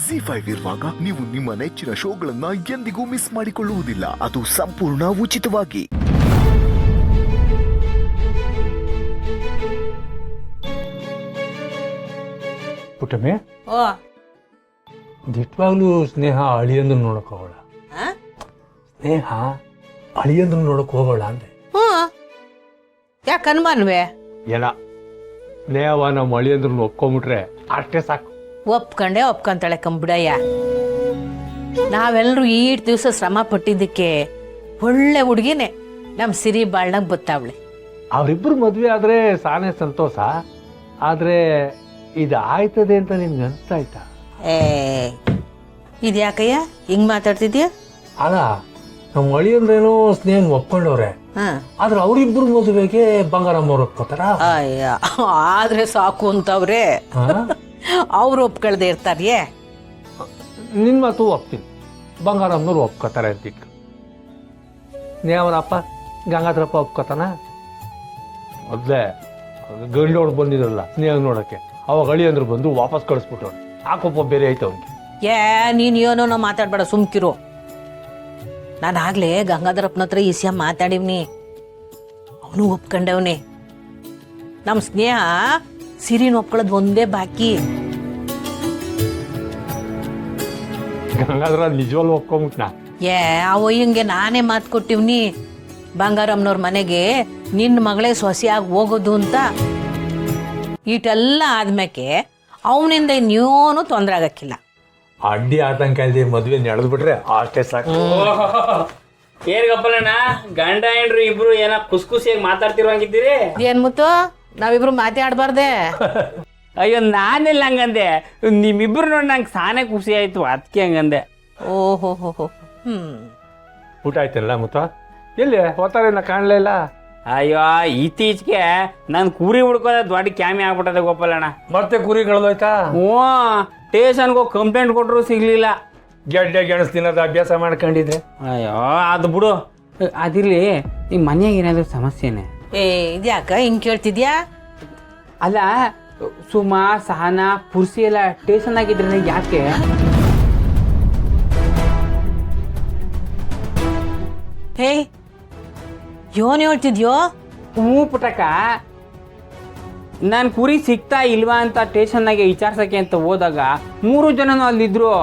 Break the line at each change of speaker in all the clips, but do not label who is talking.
ZEE5 ಇರುವಾಗ ನೀವು ನಿಮ್ಮ ನೆಚ್ಚಿನ ಶೋಗಳನ್ನ ಎಂದಿಗೂ ಮಿಸ್ ಮಾಡಿಕೊಳ್ಳುವುದಿಲ್ಲ. ಅದು ಸಂಪೂರ್ಣ ಉಚಿತವಾಗಿ.
ಪುಟ್ಟಮ್ಮೆ,
ಓ
ದಿಟ್ವಾಗ್ಲೂ ಸ್ನೇಹ ಅಳಿಯಂದ್ರು ನೋಡಕ್ ಹೋಗೋಣ. ಸ್ನೇಹ ಅಳಿಯಂದ್ರು ನೋಡಕ್ ಹೋಗೋಣ ಅಂದೆ.
ಯಾಕೆ ಅನುಮಾನವೇ?
ಏನ ಸ್ನೇಹವ ನಮ್ಮ ಅಳಿಯಂದ್ರು ಒಪ್ಕೊಂಬಿಟ್ರೆ ಅಷ್ಟೇ ಸಾಕು.
ಒಪ್ಕೊಂತಾಳೆ ಕಂಬಿಡಯ್ಯ. ನಾವೆಲ್ಲರೂ ಈಟ್ ದಿವಸ ಶ್ರಮ ಪಟ್ಟಿದ್ದಕ್ಕೆ ಒಳ್ಳೆ ಹುಡುಗಿನೇ ನಮ್ಮ ಸಿರಿ ಬಾಳ್ನಾಗ ಬತ್ತಾವಳೆ.
ಅವರಿಬ್ಬರು ಮದ್ವೆ ಆದ್ರೆ ಸಾನೆ ಸಂತೋಷ. ಆದ್ರೆ ಇದು ಆಯ್ತದೆ ಅಂತ ನಿನ್ಗೆ ಅನ್ಸ್ತಾಯ್ತಾ?
ಇದ್ಯಾಕಯ್ಯ ಹಿಂಗ್ ಮಾತಾಡ್ತಿದ್ಯಾ?
ಅಲ್ಲ, ನಮ್ಮ ಅಳಿಯಂದ್ರೇನೋ ಸ್ನೇಹ ಒಪ್ಕೊಂಡವ್ರೆ. ಆದ್ರೆ ಅವರಿಬ್ಬರು ಮದುವೆಗೆ ಬಂಗಾರಮ್ಮ ಅವ್ರು ಒಪ್ಕೋತಾರ?
ಅಯ್ಯ, ಆದ್ರೆ ಸಾಕು ಅಂತವ್ರೆ. ಅವ್ರು ಒಪ್ಕೊಳ್ದೆ ಇರ್ತಾರ್ಯೇ?
ನಿನ್ ಮಾತು ಒಪ್ತೀನಿ, ಬಂಗಾರಮ್ಮನವ್ರು ಒಪ್ಕೋತಾರೆ ಅಂತಿತ್ತು. ಸ್ನೇಹವನಪ್ಪ ಗಂಗಾಧರಪ್ಪ ಒಪ್ಕೋತಾನ? ಮೊದ್ಲೇ ಗಂಡೋಡ್ ಬಂದಿದ್ರಲ್ಲ ಸ್ನೇಹ ನೋಡಕ್ಕೆ, ಅವಾಗ ಅಳಿಯಂದ್ರು ಬಂದು ವಾಪಸ್ ಕಳಿಸ್ಬಿಟ್ಟವ್ರು. ಆ ಕೋಪ ಬೇರೆ ಐತೆ ಅವ್ನಿಗೆ.
ನೀನ್ ಏನೋ ಮಾತಾಡ್ಬೇಡ, ಸುಮ್ಕಿರು. ನಾನು ಆಗ್ಲೇ ಗಂಗಾಧರಪ್ಪನ ಹತ್ರ ಈಸ್ಯ ಮಾತಾಡಿವ್ನಿ, ಅವನು ಒಪ್ಕೊಂಡವನಿ. ನಮ್ಮ ಸ್ನೇಹ ಸಿರಿನ ಒಪ್ಕೊಳ್ಳೋದು ಒಂದೇ ಬಾಕಿ.
ಗಂಗಾಧರ ನಿಜವಲ್ಲೂ ಒಪ್ಕೊಂಬಿಟ್ನಾ?
ಅವಯ್ಯಂಗೆ ನಾನೇ ಮಾತು ಕೊಟ್ಟಿವ್ನಿ, ಬಂಗಾರಮ್ಮನವ್ರ ಮನೆಗೆ ನಿನ್ನ ಮಗಳೇ ಸೊಸೆಯಾಗಿ ಹೋಗೋದು ಅಂತ. ಇಟೆಲ್ಲ ಆದ್ಮೇಕೆ ಅವನಿಂದ ಇನ್ನೇನು ತೊಂದರೆ ಆಗಕ್ಕಿಲ್ಲ.
ಅಡ್ಡಿ ಆತಂಕ ಇಲ್ದೆ ಮದ್ವೆ ನಡೆದ್ಬಿಟ್ರೆ ಅಷ್ಟೇ ಸಾಕು.
ಏನ್ ಗಪ್ಪಲಣ್ಣ, ಗಂಡ ಹೆಂಡ್ರು ಇಬ್ರು ಏನ ಖುಷಿಯಾಗಿ ಮಾತಾಡ್ತಿರುವಂಗಿದ್ದೀರಿ?
ಏನ್ ಮುತ್ತು, ನಾವಿಬ್ರು ಮಾತಾಡ್ಬಾರ್ದೆ?
ಅಯ್ಯೋ, ನಾನೆಲ್ಲ ಹಂಗಂದೆ, ನಿಮ್ಮಿಬ್ರು ನೋಡಿ ನಂಗೆ ಸಾನೆ ಖುಷಿ ಆಯ್ತು, ಅದಕ್ಕೆ ಹಂಗಂದೆ.
ಓಹೋ.
ಊಟ ಆಯ್ತಲ್ಲ ಮುತ್ತ? ಎಲ್ಲಿ ಹೋಗ್ತಾರೆ, ನಾ ಕಾಣಲೇ ಇಲ್ಲ.
ಅಯ್ಯೋ, ಇತ್ತೀಚೆಗೆ ನಾನು ಕುರಿ ಹುಡ್ಕೋದ ದೊಡ್ಡ ಕ್ಯಾಮಿ ಆಗ್ಬಿಟ್ಟದೆ ಗೋಪಾಲಣ್ಣ.
ಮತ್ತೆ ಕುರಿ ಕಳೆದೋಯ್ತಾ?
ಸ್ಟೇಷನ್ಗೆ ಹೋಗಿ ಕಂಪ್ಲೇಂಟ್ ಕೊಟ್ಟರು ಸಿಗ್ಲಿಲ್ಲ.
ಗೆಡ್ಡೆ ಗೆಣಸ್ ತಿನ್ನೋದು ಅಭ್ಯಾಸ ಮಾಡ್ಕೊಂಡಿದ್ರೆ.
ಅಯ್ಯೋ, ಅದು ಬಿಡು. ಅದಿರ್ಲಿ, ನಿಮ್ಮ ಮನ್ಯಾಗ ಏನಾದ್ರು ಸಮಸ್ಯೆನೆ?
ಇದ್ಯಾಕ ಹಿಂಗ್ ಕೇಳ್ತಿದ್ಯಾ?
ಅಲ್ಲ, ಸುಮಾ ಸಹನಾ ಪುರ್ಸಿ ಎಲ್ಲ ಸ್ಟೇಷನ್ ಆಗಿದ್ರೆ ಯಾಕೆ?
ಯೋನ್ ಹೇಳ್ತಿದ್ಯೋ?
ಪುಟಕ, ನಾನು ಕುರಿ ಸಿಗ್ತಾ ಇಲ್ವಾ ಅಂತ ಸ್ಟೇಷನ್ನಾಗೆ ವಿಚಾರಿಸಕ್ಕೆ ಅಂತ ಹೋದಾಗ 3 ಜನನು ಅಲ್ಲಿದ್ರು.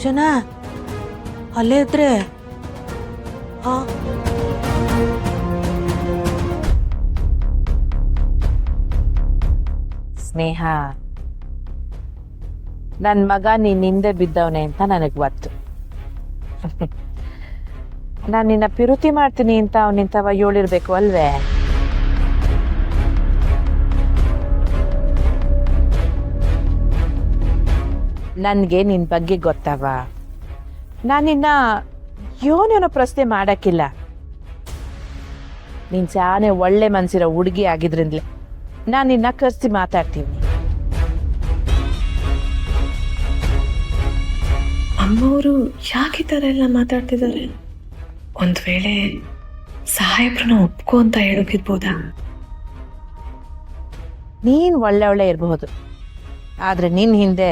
ಜನ ಅಲ್ಲೇ ಇದ್ರೆ ಸ್ನೇಹ, ನನ್ನ ಮಗ ನೀನ್ ಹಿಂದೆ ಬಿದ್ದವನೆ ಅಂತ ನನಗೆ ಗೊತ್ತು. ನಾನು ನಿನ್ನ ಪಿರುತಿ ಮಾಡ್ತೀನಿ ಅಂತ ಅವನಿಂತವ ಹೇಳಿರ್ಬೇಕು ಅಲ್ವೇ? ನನ್ಗೆ ನಿನ್ ಬಗ್ಗೆ ಗೊತ್ತವ. ನಾನು ನಿನ್ನ ಯೋನೇನೋ ಪ್ರಶ್ನೆ ಮಾಡಕ್ಕಿಲ್ಲ. ನೀನ್ ಸಾನೆ ಒಳ್ಳೆ ಮನ್ಸಿರೋ ಹುಡುಗಿ ಆಗಿದ್ರಿಂದಲೇ ನಾನು ನಿನ್ನ ಕರ್ಸಿ ಮಾತಾಡ್ತೀನಿ.
ಅಮ್ಮವರು ಯಾಕೆ ಈ ಥರ ಎಲ್ಲ ಮಾತಾಡ್ತಿದ್ದಾರೆ? ಒಂದ್ ವೇಳೆ ಸಾಹೇಬ್ರನ್ನ ಒಪ್ಕೋ ಅಂತ ಹೇಳೋಗಿರ್ಬೋದಾ?
ನೀನ್ ಒಳ್ಳೆ ಇರಬಹುದು, ಆದ್ರೆ ನಿನ್ ಹಿಂದೆ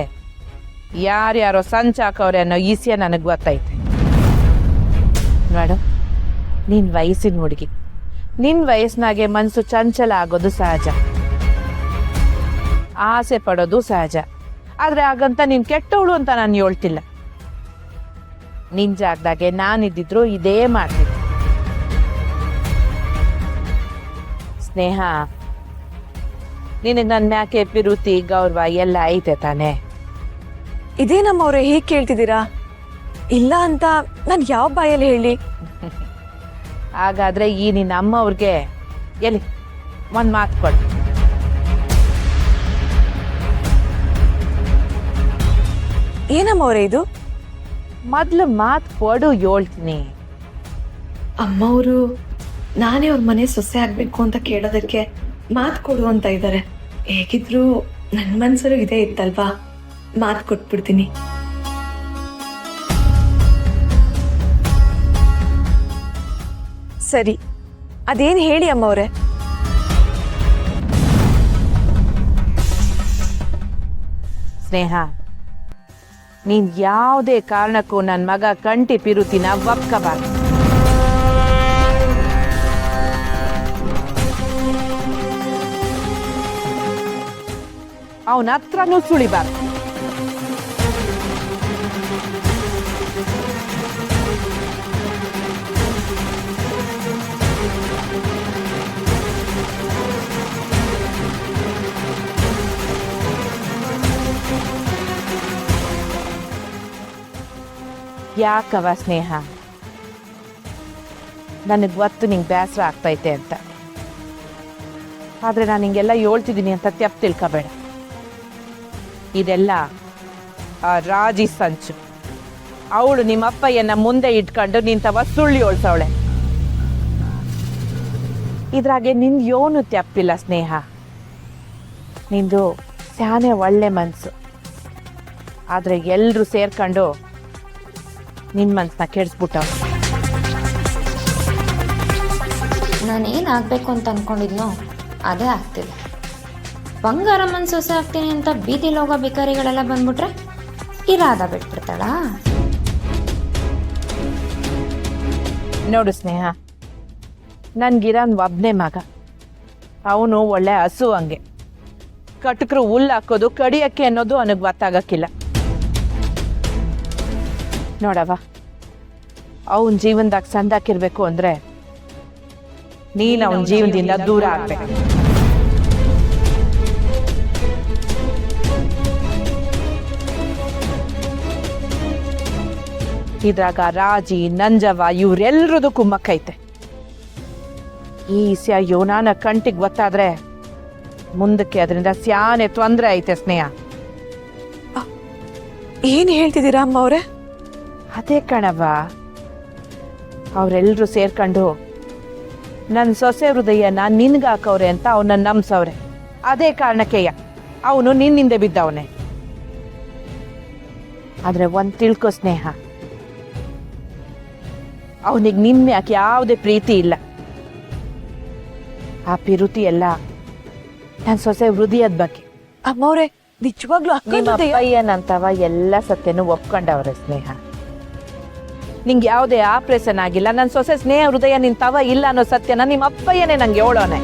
ಯಾರ್ಯಾರೋ ಸಂಚಾಕವ್ರೆ ಅನ್ನೋ ಈಸಿಯ ನನಗೆ ಗೊತ್ತೈತೆ. ನೋಡು, ನಿನ್ ವಯಸ್ಸಿನ ಹುಡುಗಿ, ನಿನ್ ವಯಸ್ಸಿನಾಗೆ ಮನಸ್ಸು ಚಂಚಲ ಆಗೋದು ಸಹಜ, ಆಸೆ ಪಡೋದು ಸಹಜ. ಆದ್ರೆ ಹಾಗಂತ ನೀನ್ ಕೆಟ್ಟವಳು ಅಂತ ನಾನು ಹೇಳ್ತಿಲ್ಲ. ನಿನ್ ಜಾಗದಾಗೆ ನಾನಿದ್ದಿದ್ರು ಇದೇ ಮಾಡ್ತಿದ್ದೆ. ಸ್ನೇಹ, ನಿನಗೆ ನನ್ನ ಮ್ಯಾಕೆ ಪಿರುತಿ ಗೌರವ ಎಲ್ಲ ಐತೆ ತಾನೆ?
ಇದೇನಮ್ಮವ್ರೆ ಹೀಗೆ ಕೇಳ್ತಿದ್ದೀರಾ? ಇಲ್ಲ ಅಂತ ನಾನು ಯಾವ ಬಾಯಲ್ಲಿ ಹೇಳಿ?
ಹಾಗಾದ್ರೆ ಈ ನಿನ್ನ ಅಮ್ಮವ್ರಿಗೆ ಎಲ್ಲಿ ಒಂದ್ ಮಾತು ಕೊಡು.
ಏನಮ್ಮವ್ರೆ ಇದು?
ಮೊದ್ಲು ಮಾತು ಕೊಡು, ಹೇಳ್ತೀನಿ.
ಅಮ್ಮವರು ನಾನೇ ಅವ್ರ ಮನೆ ಸೊಸೆ ಆಗ್ಬೇಕು ಅಂತ ಕೇಳೋದಕ್ಕೆ ಮಾತು ಕೊಡು ಅಂತ ಇದ್ದಾರೆ. ಹೇಗಿದ್ರು ನನ್ನ ಮನ್ಸರು ಇದೇ ಇತ್ತಲ್ವಾ, ಮಾತು ಕೊಟ್ಬಿಡ್ತೀನಿ. ಸರಿ, ಅದೇನು ಹೇಳಿ ಅಮ್ಮವ್ರೆ?
ಸ್ನೇಹ, ನೀನ್ ಯಾವುದೇ ಕಾರಣಕ್ಕೂ ನನ್ನ ಮಗ ಕಂಟಿ ಪಿರುತಿನ ಒಪ್ಕಬಾರ್ದು. ಅವನ ಹತ್ರನೂ ಸುಳಿಬಾರ್ದು. ಯಾಕವ ಸ್ನೇಹ, ನನಗೆ ಗೊತ್ತು ನಿಂಗೆ ಬೇಸರ ಆಗ್ತೈತೆ ಅಂತ. ಆದ್ರೆ ನಾನು ಹಿಂಗೆಲ್ಲ ಹೇಳ್ತಿದ್ದೀನಿ ಅಂತ ತಪ್ಪು ತಿಳ್ಕೊಬೇಡ. ಇದೆಲ್ಲ ಆ ರಾಜಿ ಸಂಚು. ಅವಳು ನಿಮ್ಮಪ್ಪಯ್ಯನ ಮುಂದೆ ಇಟ್ಕೊಂಡು ನಿಂತವ ಸುಳ್ಳಿ ಓಳ್ಸವಳೆ. ಇದ್ರಾಗೆ ನಿಂದು ಯೋನು ತಪ್ಪಿಲ್ಲ ಸ್ನೇಹ. ನಿಂದು ಸ್ಯಾನೆ ಒಳ್ಳೆ ಮನ್ಸು. ಆದ್ರೆ ಎಲ್ರೂ ಸೇರ್ಕೊಂಡು ನಿನ್ನ ಮನ್ಸನ್ನ ಕೆಡಿಸ್ಬಿಟ್ಟವ.
ನಾನೇನಾಗಬೇಕು ಅಂತ ಅಂದ್ಕೊಂಡಿದ್ನೋ ಅದೇ ಆಗ್ತಿದೆ. ಬಂಗಾರ ಮನ್ಸು ಸೊಸೆ ಆಗ್ತೀನಿ ಅಂತ ಬೀದಿಲಿ ಹೋಗೋ ಭಿಕಾರಿಗಳೆಲ್ಲ ಬಂದ್ಬಿಟ್ರೆ ಇರಾದ ಬಿಟ್ಬಿಡ್ತಾಳ.
ನೋಡು ಸ್ನೇಹ, ನನ್ಗಿರೋನ್ ಒಬ್ನೇ ಮಗ. ಅವನು ಒಳ್ಳೆ ಹಸು ಹಂಗೆ. ಕಟಕರು ಹುಲ್ಲು ಹಾಕೋದು ಕಡಿಯಕ್ಕೆ ಅನ್ನೋದು ಅವನಿಗೆ ಗೊತ್ತಾಗಕ್ಕಿಲ್ಲ. ನೋಡವ, ಅವನ ಜೀವನದಾಗ ಸಂದಾಕಿರ್ಬೇಕು ಅಂದ್ರೆ ನೀನು ಅವನ ಜೀವನದಿಂದ ದೂರ ಆಗ್ಬೇಕು. ಇದ್ರಾಗ ರಾಜಿ, ನಂಜವ ಇವ್ರೆಲ್ರದು ಕುಮ್ಮಕ್ಕೈತೆ. ಈ ವಿಷಯ ಯೋನಾನ ಕಂಟಿಗೆ ಗೊತ್ತಾದ್ರೆ ಮುಂದಕ್ಕೆ ಅದರಿಂದ ಸ್ಯಾನೆ ತೊಂದರೆ ಐತೆ ಸ್ನೇಹ.
ಏನ್ ಹೇಳ್ತಿದ್ದೀರಾ ಅಮ್ಮ ಅವ್ರೆ?
ಅದೇ ಕಣವ, ಅವರೆಲ್ಲರೂ ಸೇರ್ಕೊಂಡು ನನ್ನ ಸೊಸೆ ಹೃದಯನ ನಿನ್ಗಾಕವ್ರೆ ಅಂತ ಅವನ್ನ ನಂಬ್ಸವ್ರೆ. ಅದೇ ಕಾರಣಕ್ಕೆಯ ಅವನು ನಿನ್ನಿಂದ ಬಿದ್ದವನೆ. ಆದ್ರೆ ಒಂದ್ ತಿಳ್ಕೊ ಸ್ನೇಹ, ಅವನಿಗೆ ನಿನ್ ಯಾಕೆ ಯಾವುದೇ ಪ್ರೀತಿ ಇಲ್ಲ. ಆ ಪಿರುತಿ ಎಲ್ಲ ನನ್ನ ಸೊಸೆ ಹೃದಯದ ಬಗ್ಗೆ.
ಅಮ್ಮ ಅವ್ರೆ, ನಿಜವಾಗ್ಲೂ
ನಿಮ್ಮ ಅಪ್ಪಯ್ಯನಂತವ ಎಲ್ಲ ಸತ್ಯನೂ ಒಪ್ಕೊಂಡವ್ರೆ ಸ್ನೇಹ. ನಿಂಗೆ ಯಾವುದೇ ಆಪರೇಷನ್ ಆಗಿಲ್ಲ. ನನ್ನ ಸೊಸೆ ಸ್ನೇಹ ಹೃದಯ ನಿಂತವ ಇಲ್ಲ ಅನ್ನೋ ಸತ್ಯನ ನಿಮ್ಮ ಅಪ್ಪಯ್ಯನೇ ನಂಗೆ ಹೇಳೋನೆ.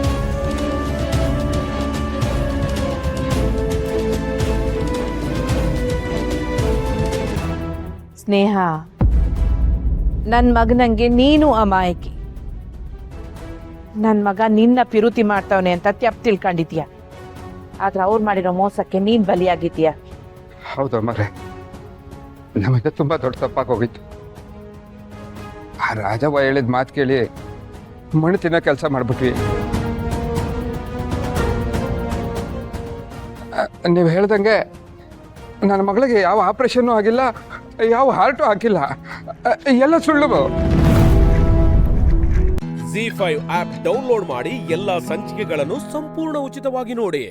ಸ್ನೇಹ, ನನ್ನ ಮಗನಂಗೆ ನೀನು ಅಮಾಯಕಿ. ನನ್ನ ಮಗ ನಿನ್ನ ಪಿರುತಿ ಮಾಡ್ತವನೆ ಅಂತ ತಪ್ಪು ತಿಳ್ಕೊಂಡಿದ್ಯಾ. ಆದ್ರೆ ಅವ್ರು ಮಾಡಿರೋ ಮೋಸಕ್ಕೆ ನೀನ್ ಬಲಿಯಾಗಿದ್ಯಾ.
ಹೌದು ಮರೆ, ನಮಗೆ ತುಂಬಾ ದೊಡ್ಡ ತಪ್ಪಾಗೋಗಿತ್ತು. ಆ ರಾಜವ್ವ ಹೇಳಿದ ಮಾತು ಕೇಳಿ ಮಣ್ಣು ತಿನ್ನೋ ಕೆಲಸ ಮಾಡ್ಬಿಟ್ವಿ. ನೀವು ಹೇಳ್ದಂಗೆ ನನ್ನ ಮಗಳಿಗೆ ಯಾವ ಆಪರೇಷನ್ನು ಆಗಿಲ್ಲ, ಯಾವ ಹಾರ್ಟು ಹಾಕಿಲ್ಲ, ಎಲ್ಲ ಸುಳ್ಳು.
ZEE5 ಆಪ್ ಡೌನ್ಲೋಡ್ ಮಾಡಿ ಎಲ್ಲಾ ಸಂಚಿಕೆಗಳನ್ನು ಸಂಪೂರ್ಣ ಉಚಿತವಾಗಿ ನೋಡಿ.